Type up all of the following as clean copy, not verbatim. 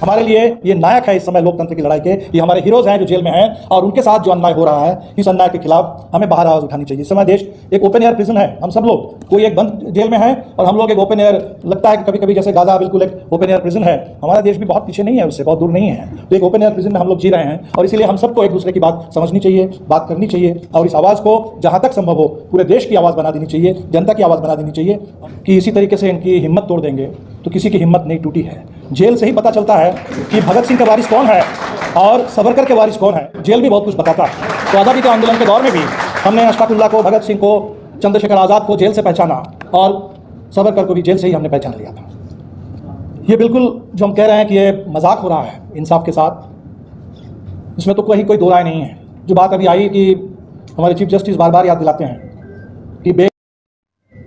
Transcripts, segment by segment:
हमारे लिए ये नायक है इस समय लोकतंत्र की लड़ाई के, ये हमारे हीरोज हैं जो जेल में हैं, और उनके साथ जो अन्याय हो रहा है इस अन्याय के खिलाफ हमें बाहर आवाज उठानी चाहिए। इस समय देश एक ओपन एयर प्रिजन है, हम सब लोग, कोई एक बंद जेल में है और हम लोग एक ओपन एयर, लगता है कि कभी कभी जैसे गाजा बिल्कुल एक ओपन एयर प्रिजन है। हमारा देश भी बहुत पीछे नहीं है, उससे बहुत दूर नहीं है, तो एक ओपन एयर प्रिजन में हम लोग जी रहे हैं, और इसीलिए हम सबको एक दूसरे की बात समझनी चाहिए, बात करनी चाहिए, और इस आवाज़ को जहाँ तक संभव हो पूरे देश की आवाज़ बना देनी चाहिए, जनता की आवाज़ बना देनी चाहिए। कि इसी तरीके से इनकी हिम्मत तोड़ देंगे तो किसी की हिम्मत नहीं टूटी है। जेल से ही पता चलता है कि भगत सिंह का वारिस कौन है और सावरकर के वारिस कौन है। जेल भी बहुत कुछ बताता है। तो आज़ादी के आंदोलन के दौर में भी हमने अशफाकुल्लाह को, भगत सिंह को, चंद्रशेखर आज़ाद को जेल से पहचाना, और सावरकर को भी जेल से ही हमने पहचान लिया था। ये बिल्कुल जो हम कह रहे हैं कि ये मजाक हो रहा है इंसाफ के साथ, इसमें तो कोई दो राय नहीं है। जो बात अभी आई कि हमारे चीफ जस्टिस बार बार याद दिलाते हैं कि बेल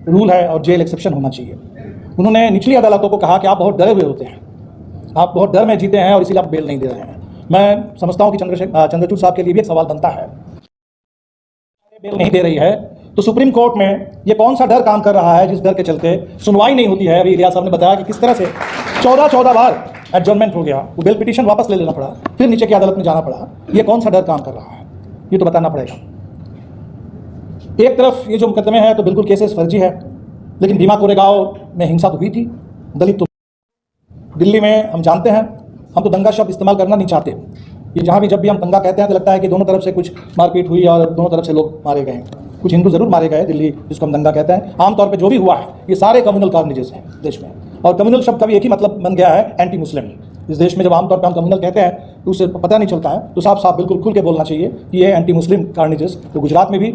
रूल है और जेल एक्सेप्शन होना चाहिए। उन्होंने निचली अदालतों को कहा कि आप बहुत डरे हुए होते हैं, आप बहुत डर में जीते हैं और इसीलिए आप बेल नहीं दे रहे हैं। मैं समझता हूं कि चंद्रचूड़ साहब के लिए भी एक सवाल बनता है, बेल नहीं दे रही है तो सुप्रीम कोर्ट में ये कौन सा डर काम कर रहा है जिस डर के चलते सुनवाई नहीं होती है। अभी इलियास साहब ने बताया कि किस तरह से 14 बार एडजॉर्नमेंट हो गया, वो बेल पिटीशन वापस ले लेना पड़ा, फिर नीचे की अदालत में जाना पड़ा। ये कौन सा डर काम कर रहा है, ये तो बताना पड़ेगा। एक तरफ ये जो मुकदमे हैं तो बिल्कुल केसेस फर्जी है, लेकिन भीमा कोरेगांव में हिंसा तो हुई थी, दलित तो, दिल्ली में हम जानते हैं, हम तो दंगा शब्द इस्तेमाल करना नहीं चाहते। ये जहाँ भी जब भी हम दंगा कहते हैं तो लगता है कि दोनों तरफ से कुछ मारपीट हुई और दोनों तरफ से लोग मारे गए। कुछ हिंदू जरूर मारे गए दिल्ली, जिसको हम दंगा कहते हैं। आमतौर पे जो भी हुआ है ये सारे कम्युनल कार्नेजेस हैं देश में, और कम्युनल शब्द का भी एक ही मतलब बन गया है, एंटी मुस्लिम। इस देश में जब आमतौर पर हम कम्युनल कहते हैं तो उससे पता नहीं चलता है, तो साफ साफ बिल्कुल खुल के बोलना चाहिए कि ये एंटी मुस्लिम कार्नेजेस तो गुजरात में भी